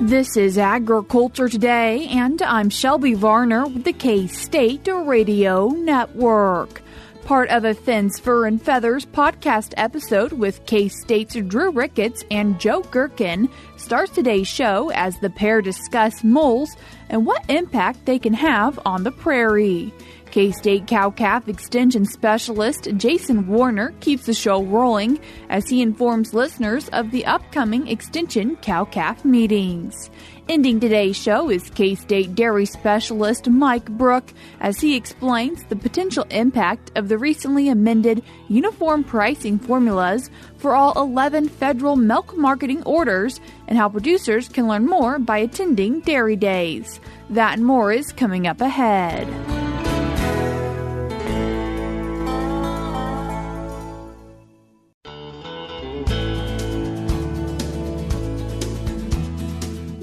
This is Agriculture Today, and I'm Shelby Varner with the K-State Radio Network. Part of a Fins, Fur, and Feathers podcast episode with K-State's Drew Ricketts and Joe Gerken starts today's show as the pair discuss moles and what impact they can have on the prairie. K-State Cow-Calf Extension Specialist Jason Warner keeps the show rolling as he informs listeners of the upcoming Extension Cow-Calf meetings. Ending today's show is K-State Dairy Specialist Mike Brouk as he explains the potential impact of the recently amended uniform pricing formulas for all 11 federal milk marketing orders and how producers can learn more by attending Dairy Days. That and more is coming up ahead.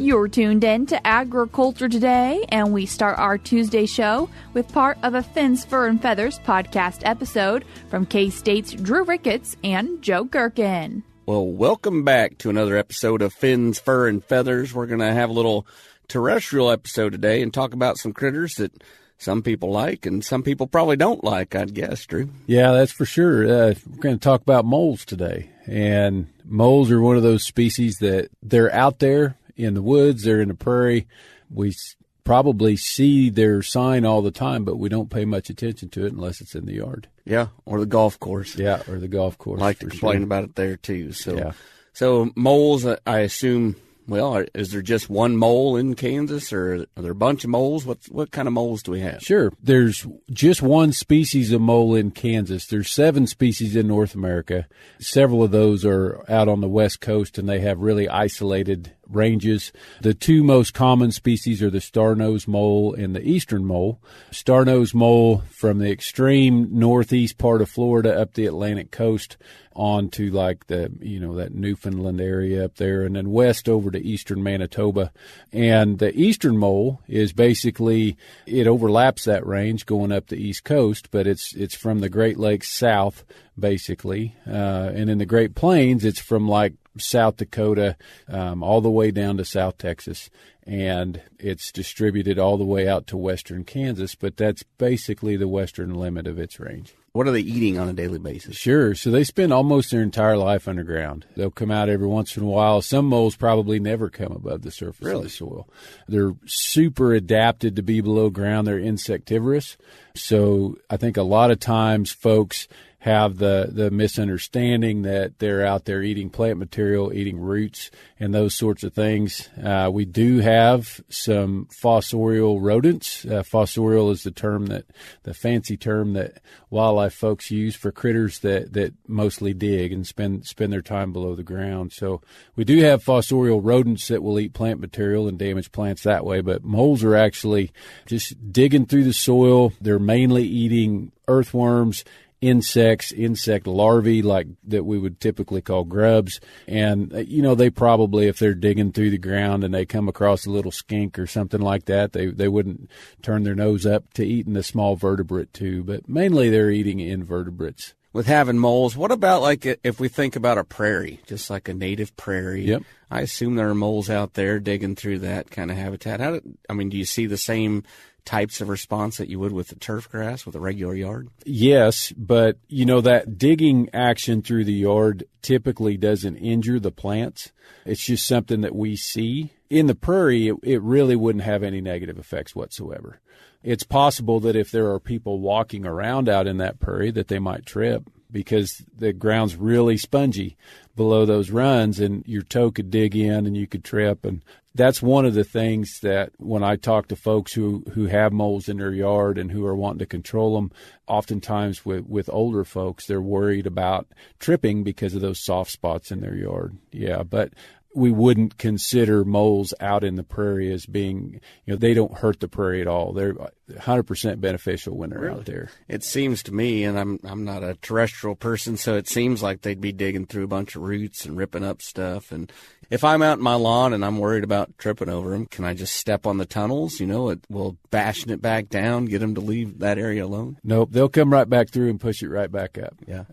You're tuned in to Agriculture Today, and we start our Tuesday show with part of a Fins, Fur, and Feathers podcast episode from K-State's Drew Ricketts and Joe Gerken. Well, welcome back to another episode of Fins, Fur, and Feathers. We're going to have a little terrestrial episode today and talk about some critters that some people like and some people probably don't like, I'd guess, Drew. Yeah, that's for sure. We're going to talk about moles today. And moles are one of those species that they're out there in the woods, they're in the prairie. We probably see their sign all the time, but we don't pay much attention to it unless it's in the yard. Yeah, or the golf course. Yeah, or the golf course. I like to complain about it there, too. So moles, I assume, well, is there just one mole in Kansas, or are there a bunch of moles? What kind of moles do we have? Sure. There's just one species of mole in Kansas. There's 7 species in North America. Several of those are out on the West Coast, and they have really isolated ranges. The 2 most common species are the star-nosed mole and the eastern mole. Star-nosed mole from the extreme northeast part of Florida up the Atlantic coast on to like the, that Newfoundland area up there, and then west over to eastern Manitoba. And the eastern mole is basically, it overlaps that range going up the east coast, but it's from the Great Lakes south, basically. And in the Great Plains, it's from like South Dakota all the way down to South Texas, and it's distributed all the way out to western Kansas, but that's basically the western limit of its range. What are they eating on a daily basis? Sure. So they spend almost their entire life underground. They'll come out every once in a while. Some moles probably never come above the surface of the soil. They're super adapted to be below ground. They're insectivorous. So I think a lot of times folks have the misunderstanding that they're out there eating plant material, eating roots, and those sorts of things. We do have some fossorial rodents. Fossorial is the fancy term that wildlife folks use for critters that mostly dig and spend their time below the ground. So we do have fossorial rodents that will eat plant material and damage plants that way, but moles are actually just digging through the soil. They're mainly eating earthworms, insects, insect larvae like that we would typically call grubs. And, they probably, if they're digging through the ground and they come across a little skink or something like that, they wouldn't turn their nose up to eating the small vertebrate too. But mainly they're eating invertebrates. With having moles, what about like if we think about a prairie, just like a native prairie? Yep. I assume there are moles out there digging through that kind of habitat. Do you see the same types of response that you would with the turf grass, with a regular yard? Yes, but that digging action through the yard typically doesn't injure the plants. It's just something that we see. In the prairie, it really wouldn't have any negative effects whatsoever. It's possible that if there are people walking around out in that prairie that they might trip because the ground's really spongy below those runs and your toe could dig in and you could trip. And that's one of the things that when I talk to folks who have moles in their yard and who are wanting to control them, oftentimes with older folks, they're worried about tripping because of those soft spots in their yard. Yeah, but we wouldn't consider moles out in the prairie as being, they don't hurt the prairie at all. They're 100% beneficial when they're out there. It seems to me, and I'm not a terrestrial person, so it seems like they'd be digging through a bunch of roots and ripping up stuff. And If I'm out in my lawn and I'm worried about tripping over them, can I just step on the tunnels? It will bashing it back down, get them to leave that area alone? Nope, they'll come right back through and push it right back up. Yeah.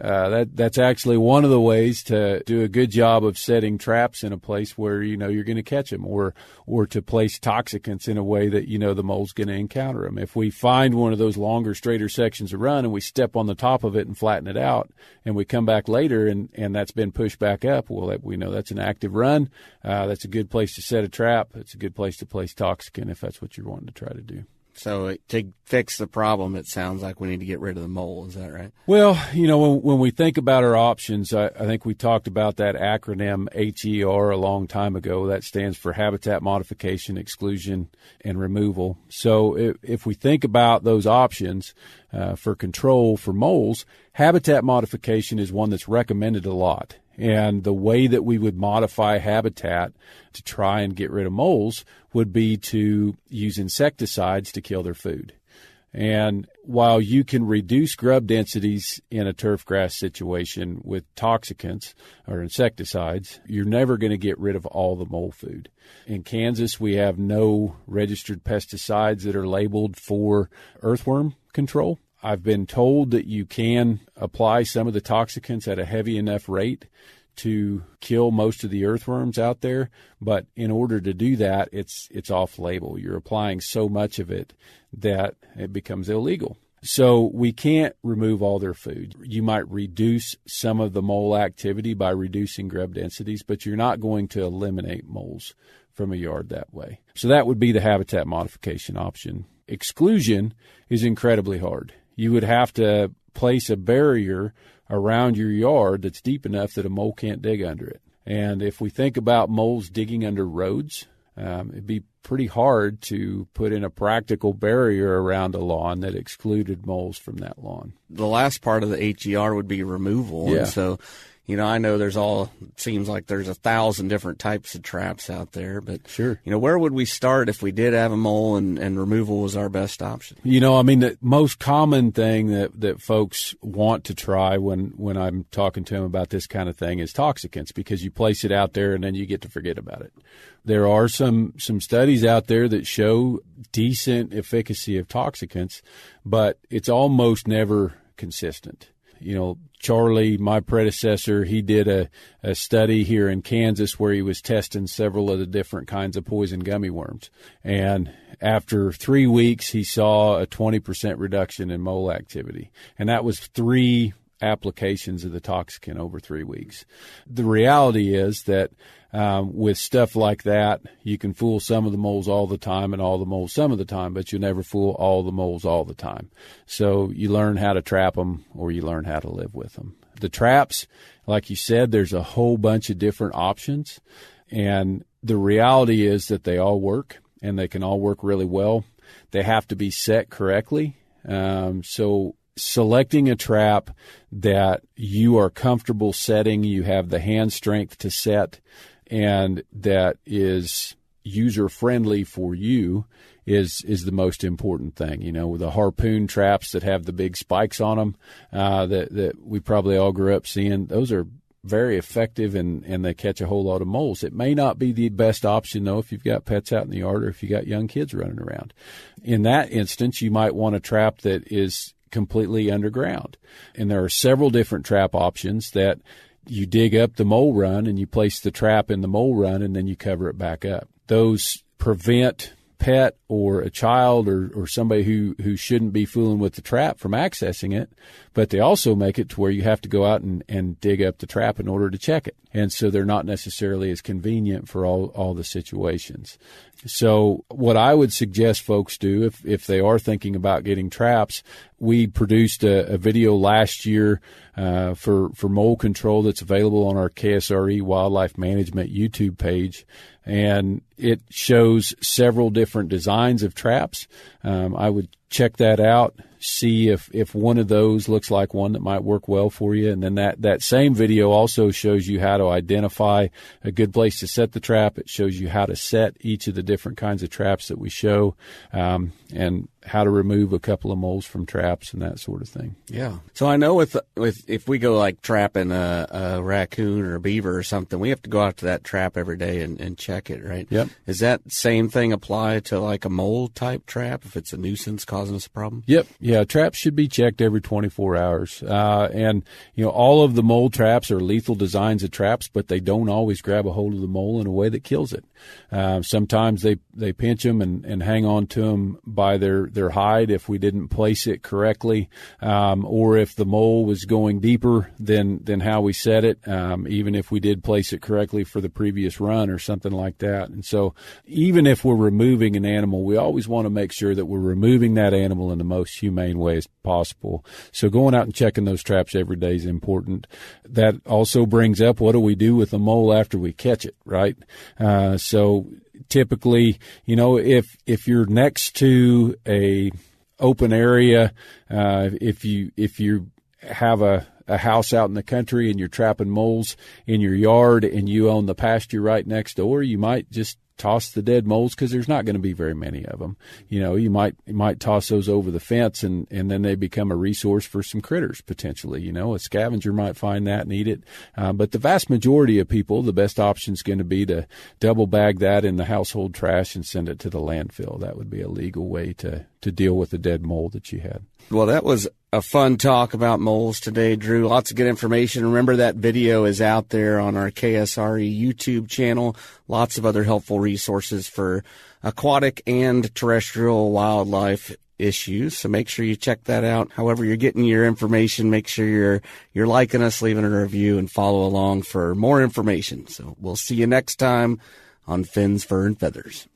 That's actually one of the ways to do a good job of setting traps in a place where you're going to catch them, or to place toxicants in a way that the mole's going to encounter them. If we find one of those longer, straighter sections of run and we step on the top of it and flatten it out, and we come back later and that's been pushed back up, well, we know that's an active run. That's a good place to set a trap. It's a good place to place toxicant if that's what you're wanting to try to do. So to fix the problem, it sounds like we need to get rid of the mole. Is that right? Well, when we think about our options, I think we talked about that acronym HER a long time ago. That stands for Habitat Modification, Exclusion, and Removal. So if we think about those options for control for moles, habitat modification is one that's recommended a lot. And the way that we would modify habitat to try and get rid of moles would be to use insecticides to kill their food. And while you can reduce grub densities in a turf grass situation with toxicants or insecticides, you're never going to get rid of all the mole food. In Kansas, we have no registered pesticides that are labeled for earthworm control. I've been told that you can apply some of the toxicants at a heavy enough rate to kill most of the earthworms out there, but in order to do that, it's off-label. You're applying so much of it that it becomes illegal. So we can't remove all their food. You might reduce some of the mole activity by reducing grub densities, but you're not going to eliminate moles from a yard that way. So that would be the habitat modification option. Exclusion is incredibly hard. You would have to place a barrier around your yard that's deep enough that a mole can't dig under it. And if we think about moles digging under roads, it'd be pretty hard to put in a practical barrier around a lawn that excluded moles from that lawn. The last part of the HER would be removal. Yeah. And so, I know seems like there's 1,000 different types of traps out there, but sure. Where would we start if we did have a mole and removal was our best option? The most common thing that folks want to try when I'm talking to them about this kind of thing is toxicants, because you place it out there and then you get to forget about it. There are some studies out there that show decent efficacy of toxicants, but it's almost never consistent. Charlie, my predecessor, he did a study here in Kansas where he was testing several of the different kinds of poison gummy worms. And after 3 weeks, he saw a 20% reduction in mole activity. And that was 3 applications of the toxicant over 3 weeks. The reality is that with stuff like that, you can fool some of the moles all the time and all the moles some of the time, but you'll never fool all the moles all the time. So you learn how to trap them, or you learn how to live with them. The traps, like you said, there's a whole bunch of different options, and the reality is that they all work, and they can all work really well. They have to be set correctly. So selecting a trap that you are comfortable setting, you have the hand strength to set, and that is user-friendly for you is the most important thing. With the harpoon traps that have the big spikes on them that we probably all grew up seeing, those are very effective and they catch a whole lot of moles. It may not be the best option, though, if you've got pets out in the yard or if you got young kids running around. In that instance, you might want a trap that is completely underground. And there are several different trap options that you dig up the mole run and you place the trap in the mole run and then you cover it back up. Those prevent pet or a child or somebody who shouldn't be fooling with the trap from accessing it, but they also make it to where you have to go out and dig up the trap in order to check it. And so they're not necessarily as convenient for all the situations. So what I would suggest folks do if they are thinking about getting traps, we produced a video last year for mole control that's available on our KSRE Wildlife Management YouTube page. And it shows several different designs of traps. I would check that out, see if one of those looks like one that might work well for you. And then that same video also shows you how to identify a good place to set the trap. It shows you how to set each of the different kinds of traps that we show, and how to remove a couple of moles from traps and that sort of thing. Yeah. So I know with if we go like trapping a raccoon or a beaver or something, we have to go out to that trap every day and check it, right? Yep. Is that same thing apply to like a mole type trap if it's a nuisance causing us a problem? Yep. Yeah. Traps should be checked every 24 hours. And, all of the mole traps are lethal designs of traps, but they don't always grab a hold of the mole in a way that kills it. Sometimes they pinch them and hang on to them by their hide if we didn't place it correctly, or if the mole was going deeper than how we set it, even if we did place it correctly for the previous run or something like that. And so even if we're removing an animal, we always want to make sure that we're removing that animal in the most humane way as possible. So going out and checking those traps every day is important. That also brings up, what do we do with the mole after we catch it, right? So typically, if you're next to a open area, if you have a house out in the country and you're trapping moles in your yard and you own the pasture right next door, you might just toss the dead moles because there's not going to be very many of them. You might toss those over the fence and then they become a resource for some critters potentially. A scavenger might find that and eat it. But the vast majority of people, the best option is going to be to double bag that in the household trash and send it to the landfill. That would be a legal way to deal with the dead mole that you had. Well, that was a fun talk about moles today, Drew. Lots of good information. Remember, that video is out there on our KSRE YouTube channel. Lots of other helpful resources for aquatic and terrestrial wildlife issues. So make sure you check that out. However you're getting your information, make sure you're liking us, leaving a review, and follow along for more information. So we'll see you next time on Fins, Fur, and Feathers.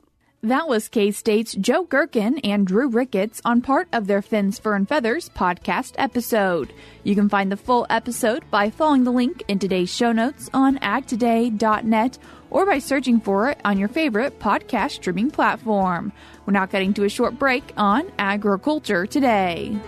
That was K-State's Joe Gerken and Drew Ricketts on part of their Fins, Fur, and Feathers podcast episode. You can find the full episode by following the link in today's show notes on agtoday.net or by searching for it on your favorite podcast streaming platform. We're now cutting to a short break on Agriculture Today.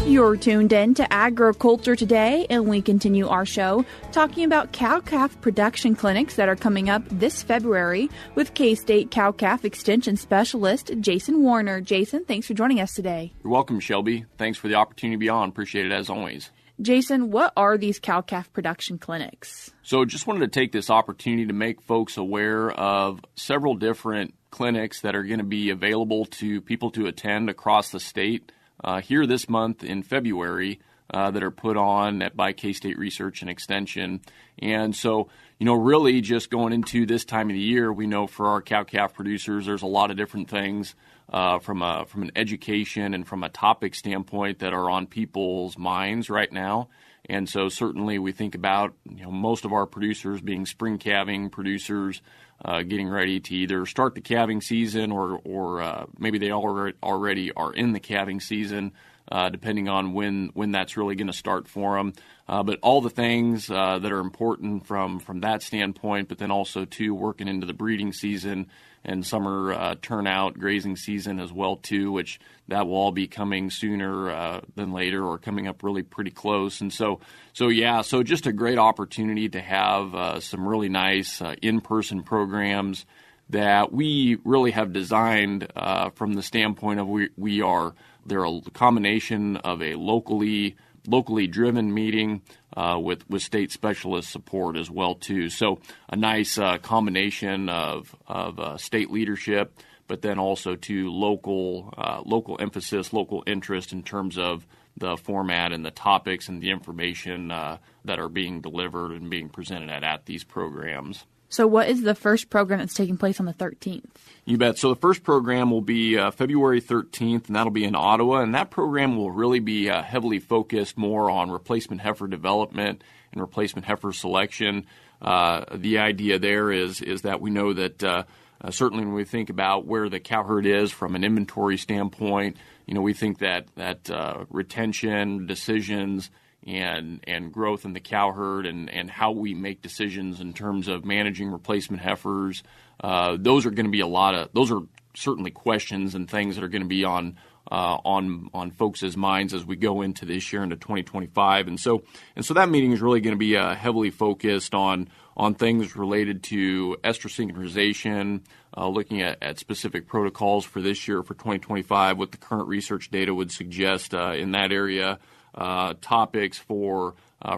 You're tuned in to Agriculture Today, and we continue our show talking about cow-calf production clinics that are coming up this February with K-State Cow-Calf Extension Specialist Jason Warner. Jason, thanks for joining us today. You're welcome, Shelby. Thanks for the opportunity to be on. Appreciate it as always. Jason, what are these cow-calf production clinics? So just wanted to take this opportunity to make folks aware of several different clinics that are going to be available to people to attend across the state here this month in February that are put on by K-State Research and Extension. And so, really just going into this time of the year, we know for our cow-calf producers, there's a lot of different things from an education and from a topic standpoint that are on people's minds right now. And so certainly we think about most of our producers being spring calving producers, getting ready to either start the calving season or maybe they already are in the calving season, depending on when that's really going to start for them. But all the things that are important from that standpoint, but then also too working into the breeding season and summer turnout grazing season as well too, which that will all be coming sooner than later or coming up really pretty close. And so just a great opportunity to have some really nice in-person programs that we really have designed from the standpoint of they're a combination of a locally driven meeting with state specialist support as well too. So a nice combination of state leadership, but then also to local emphasis, local interest in terms of the format and the topics and the information that are being delivered and being presented at these programs. So what is the first program that's taking place on the 13th? You bet. So the first program will be February 13th, and that'll be in Ottawa. And that program will really be heavily focused more on replacement heifer development and replacement heifer selection. The idea there is that we know that certainly when we think about where the cow herd is from an inventory standpoint, we think that retention, decisions, and growth in the cow herd and how we make decisions in terms of managing replacement heifers, those are going to be those are certainly questions and things that are going to be on on folks' minds as we go into this year into 2025. And so that meeting is really going to be heavily focused on things related to estrus synchronization, looking at specific protocols for this year for 2025, what the current research data would suggest in that area, topics for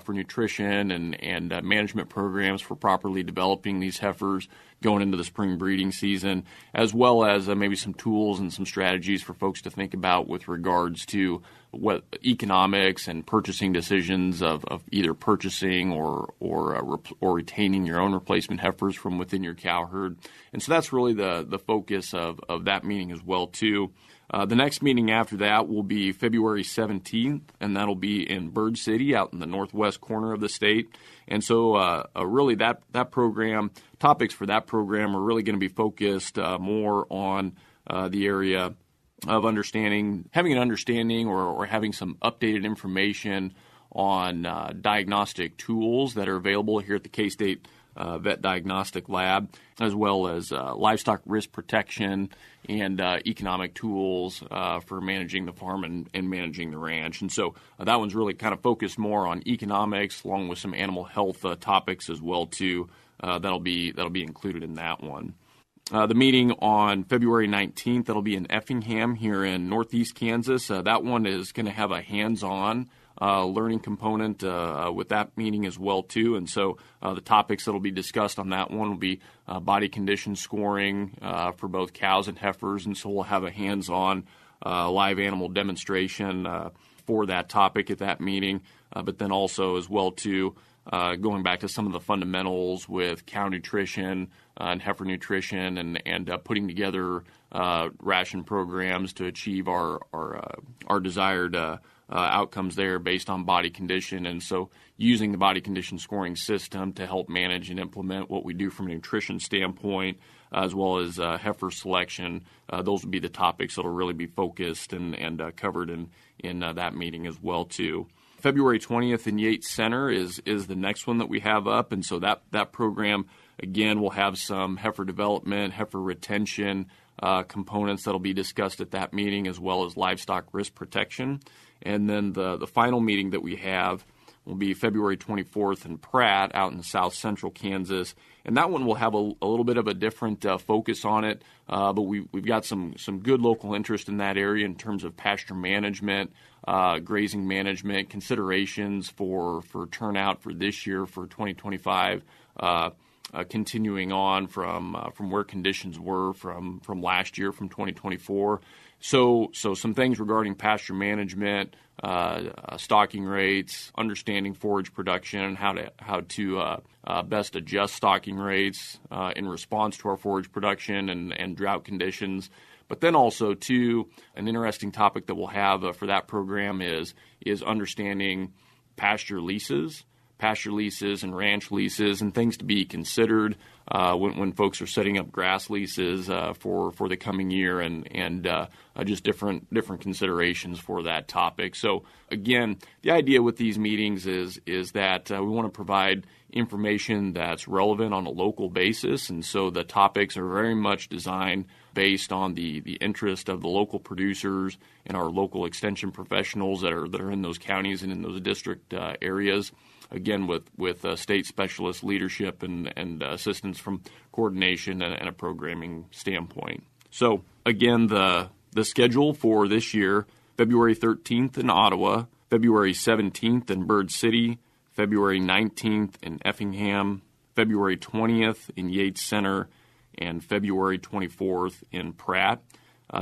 nutrition and management programs for properly developing these heifers going into the spring breeding season, as well as maybe some tools and some strategies for folks to think about with regards to what economics and purchasing decisions of either purchasing or retaining your own replacement heifers from within your cow herd. And so that's really the focus of that meeting as well, too. The next meeting after that will be February 17th, and that'll be in Bird City out in the northwest corner of the state. And so really that program, topics for that program are really going to be focused more on the area of having an understanding or having some updated information on diagnostic tools that are available here at the K-State Vet Diagnostic Lab, as well as livestock risk protection and economic tools for managing the farm and managing the ranch. And so that one's really kind of focused more on economics, along with some animal health topics as well too. That'll be included in that one. The meeting on February 19th, that'll be in Effingham here in northeast Kansas. That one is going to have a hands-on learning component with that meeting as well too. And so the topics that will be discussed on that one will be body condition scoring for both cows and heifers. And so we'll have a hands-on live animal demonstration for that topic at that meeting. But then also as well too, going back to some of the fundamentals with cow nutrition and heifer nutrition and putting together ration programs to achieve our desired outcomes there based on body condition. And so using the body condition scoring system to help manage and implement what we do from a nutrition standpoint, as well as heifer selection, those will be the topics that will really be focused and covered in that meeting as well too. February 20th in Yates Center is the next one that we have up. And so that program, again, will have some heifer development, heifer retention components that will be discussed at that meeting, as well as livestock risk protection. And then the final meeting that we have will be February 24th in Pratt out in south central Kansas. And that one will have a little bit of a different focus on it, but we've got some good local interest in that area in terms of pasture management, grazing management, considerations for turnout for this year for 2025, continuing on from where conditions were from last year, from 2024. So some things regarding pasture management, stocking rates, understanding forage production, how to best adjust stocking rates in response to our forage production and drought conditions. But then also, too, an interesting topic that we'll have for that program is understanding pasture leases and ranch leases, and things to be considered when folks are setting up grass leases for the coming year, and just different considerations for that topic. So again, the idea with these meetings is that we want to provide information that's relevant on a local basis, and so the topics are very much designed based on the interest of the local producers and our local extension professionals that are in those counties and in those district areas. Again, with state specialist leadership and assistance from coordination and a programming standpoint. So again, the schedule for this year: February 13th in Ottawa, February 17th in Bird City, February 19th in Effingham, February 20th in Yates Center, and February 24th in Pratt.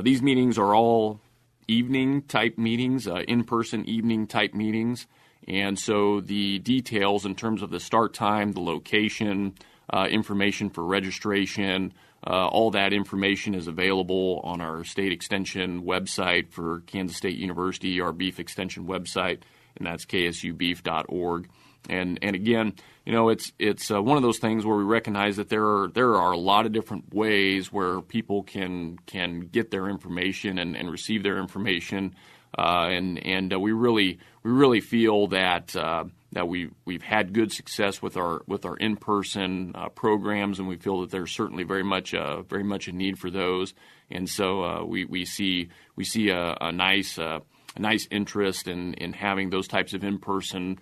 These meetings are all evening-type meetings, in-person evening-type meetings. And so the details in terms of the start time, the location, information for registration, all that information is available on our state extension website for Kansas State University, our beef extension website, and that's ksubeef.org. And again, it's one of those things where we recognize that there are a lot of different ways where people can get their information and receive their information. And we really feel that that we've had good success with our in-person programs, and we feel that there's certainly very much a need for those. And so we see a nice interest in having those types of in-person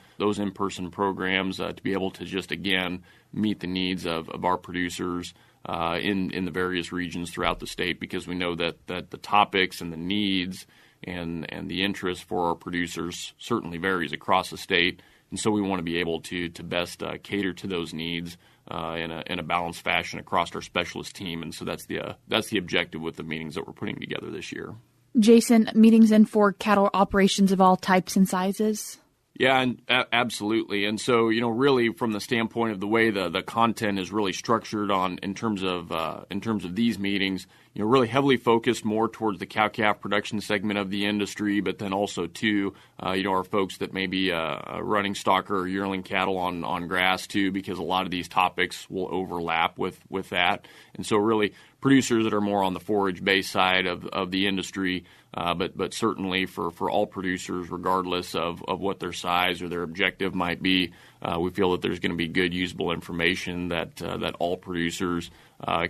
programs to be able to just again meet the needs of our producers in the various regions throughout the state, because we know that the topics and the needs and the interest for our producers certainly varies across the state. And so we want to be able to best cater to those needs in a balanced fashion across our specialist team. And so that's the objective with the meetings that we're putting together this year. Jason, meetings in for cattle operations of all types and sizes? Yeah, and absolutely. And so, really from the standpoint of the way the content is really structured in terms of these meetings, really heavily focused more towards the cow-calf production segment of the industry, but then also too, our folks that may be running stocker or yearling cattle on grass too, because a lot of these topics will overlap with that. And so really producers that are more on the forage-based side of the industry, but certainly for all producers, regardless of what their size or their objective might be, we feel that there's going to be good usable information that all producers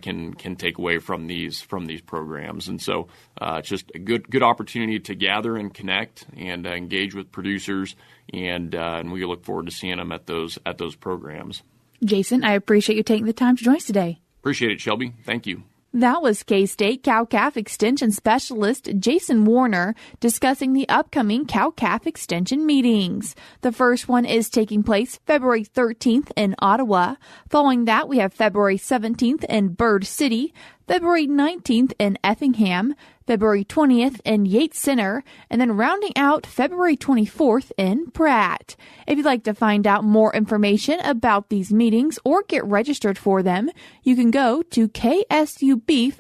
can take away from these programs. And so it's just a good opportunity to gather and connect and engage with producers, and we look forward to seeing them at those programs. Jason, I appreciate you taking the time to join us today. Appreciate it, Shelby. Thank you. That was K-State Cow-Calf Extension Specialist Jason Warner discussing the upcoming Cow-Calf Extension meetings. The first one is taking place February 13th in Ottawa. Following that, we have February 17th in Bird City, February 19th in Effingham, February 20th in Yates Center, and then rounding out February 24th in Pratt. If you'd like to find out more information about these meetings or get registered for them, you can go to ksubeef.org.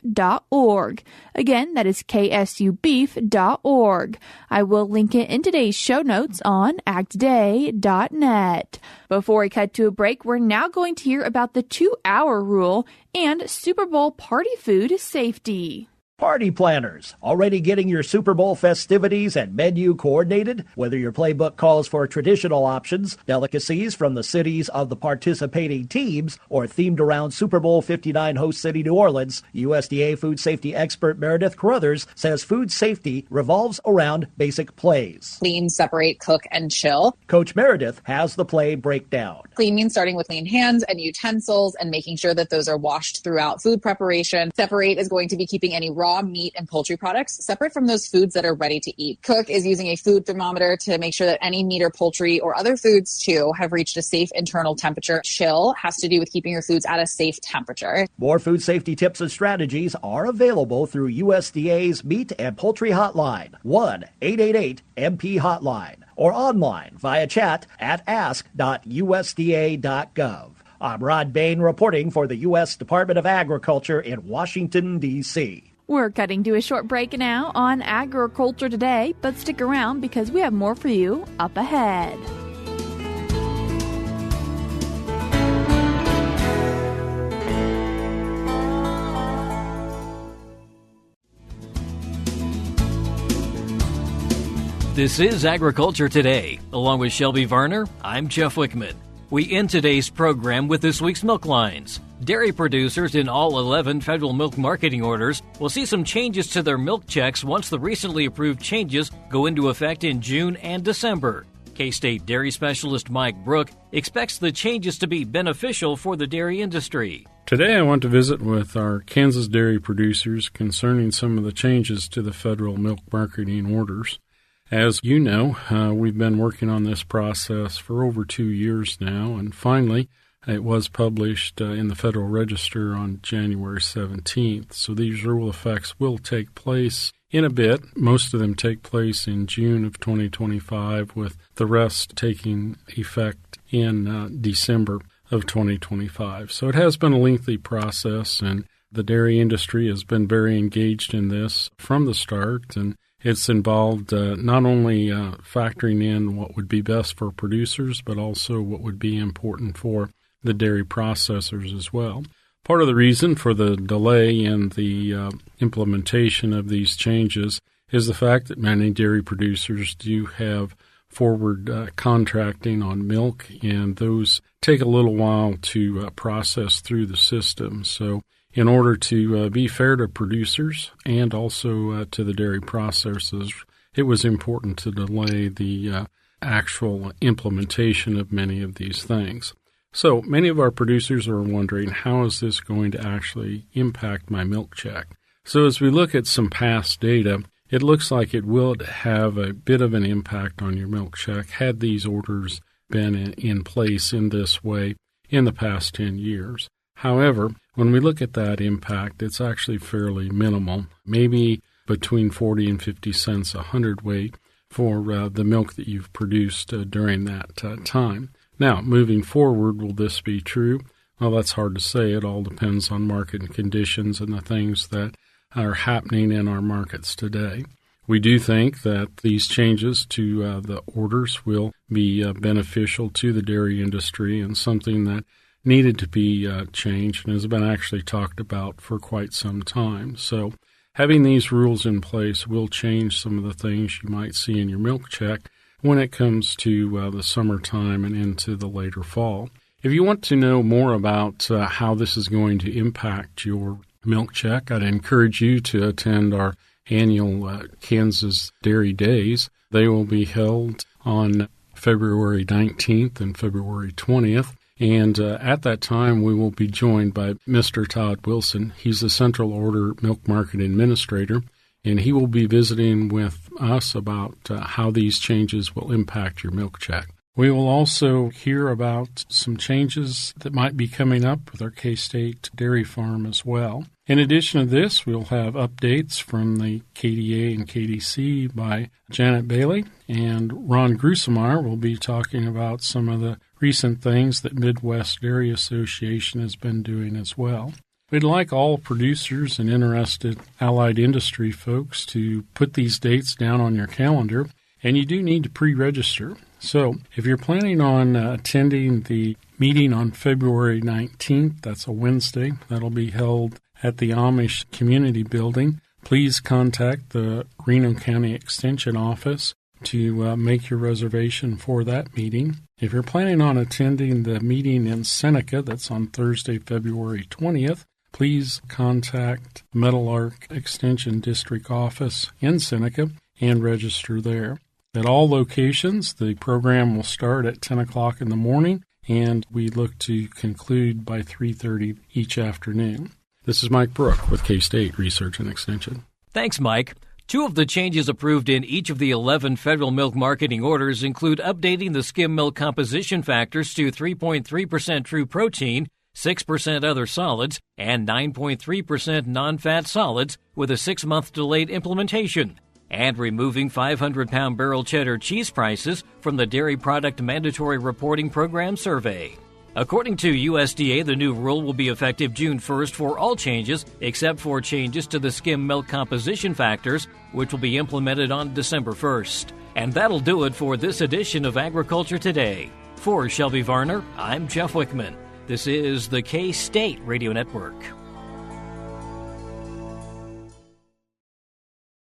Again, that is ksubeef.org. I will link it in today's show notes on acttoday.net. Before we cut to a break, we're now going to hear about the 2-hour rule and Super Bowl party food safety. Party planners, already getting your Super Bowl festivities and menu coordinated? Whether your playbook calls for traditional options, delicacies from the cities of the participating teams, or themed around Super Bowl 59 host city New Orleans, USDA food safety expert Meredith Carruthers says food safety revolves around basic plays. Clean, separate, cook, and chill. Coach Meredith has the play breakdown. Clean means starting with clean hands and utensils and making sure that those are washed throughout food preparation. Separate is going to be keeping any raw meat and poultry products separate from those foods that are ready to eat. Cook is using a food thermometer to make sure that any meat or poultry or other foods too have reached a safe internal temperature. Chill has to do with keeping your foods at a safe temperature. More food safety tips and strategies are available through USDA's Meat and Poultry Hotline, 1-888-MP-HOTLINE, or online via chat at ask.usda.gov. I'm Rod Bain reporting for the U.S. Department of Agriculture in Washington, D.C. We're cutting to a short break now on Agriculture Today, but stick around because we have more for you up ahead. This is Agriculture Today. Along with Shelby Varner, I'm Jeff Wickman. We end today's program with this week's milk lines. Dairy producers in all 11 federal milk marketing orders will see some changes to their milk checks once the recently approved changes go into effect in June and December. K-State dairy specialist Mike Brouk expects the changes to be beneficial for the dairy industry. Today I want to visit with our Kansas dairy producers concerning some of the changes to the federal milk marketing orders. As you know, we've been working on this process for over 2 years now, and finally it was published in the Federal Register on January 17th. So these rule effects will take place in a bit. Most of them take place in June of 2025, with the rest taking effect in December of 2025. So it has been a lengthy process, and the dairy industry has been very engaged in this from the start, and it's involved not only factoring in what would be best for producers, but also what would be important for the dairy processors as well. Part of the reason for the delay in the implementation of these changes is the fact that many dairy producers do have forward contracting on milk, and those take a little while to process through the system. So in order to be fair to producers and also to the dairy processors, it was important to delay the actual implementation of many of these things. So many of our producers are wondering, how is this going to actually impact my milk check? So as we look at some past data, it looks like it will have a bit of an impact on your milk check had these orders been in place in this way in the past 10 years. However, when we look at that impact, it's actually fairly minimal, maybe between 40 and 50 cents a hundredweight for the milk that you've produced during that time. Now, moving forward, will this be true? Well, that's hard to say. It all depends on market conditions and the things that are happening in our markets today. We do think that these changes to the orders will be beneficial to the dairy industry and something that needed to be changed and has been actually talked about for quite some time. So having these rules in place will change some of the things you might see in your milk check when it comes to the summertime and into the later fall. If you want to know more about how this is going to impact your milk check, I'd encourage you to attend our annual Kansas Dairy Days. They will be held on February 19th and February 20th. And at that time, we will be joined by Mr. Todd Wilson. He's the Central Order Milk Market Administrator, and he will be visiting with us about how these changes will impact your milk check. We will also hear about some changes that might be coming up with our K-State dairy farm as well. In addition to this, we'll have updates from the KDA and KDC by Janet Bailey, and Ron Grusemeyer will be talking about some of the recent things that Midwest Dairy Association has been doing as well. We'd like all producers and interested allied industry folks to put these dates down on your calendar, and you do need to pre-register. So if you're planning on attending the meeting on February 19th, that's a Wednesday, that'll be held at the Amish Community Building, please contact the Reno County Extension Office to make your reservation for that meeting. If you're planning on attending the meeting in Seneca, that's on Thursday, February 20th, please contact Meadowlark Extension District Office in Seneca and register there. At all locations, the program will start at 10 o'clock in the morning, and we look to conclude by 3:30 each afternoon. This is Mike Brouk with K-State Research and Extension. Thanks, Mike. Two of the changes approved in each of the 11 federal milk marketing orders include updating the skim milk composition factors to 3.3% true protein, 6% other solids, and 9.3% non-fat solids with a 6-month delayed implementation, and removing 500-pound barrel cheddar cheese prices from the Dairy Product Mandatory Reporting Program survey. According to USDA, the new rule will be effective June 1st for all changes except for changes to the skim milk composition factors, which will be implemented on December 1st. And that'll do it for this edition of Agriculture Today. For Shelby Varner, I'm Jeff Wickman. This is the K-State Radio Network.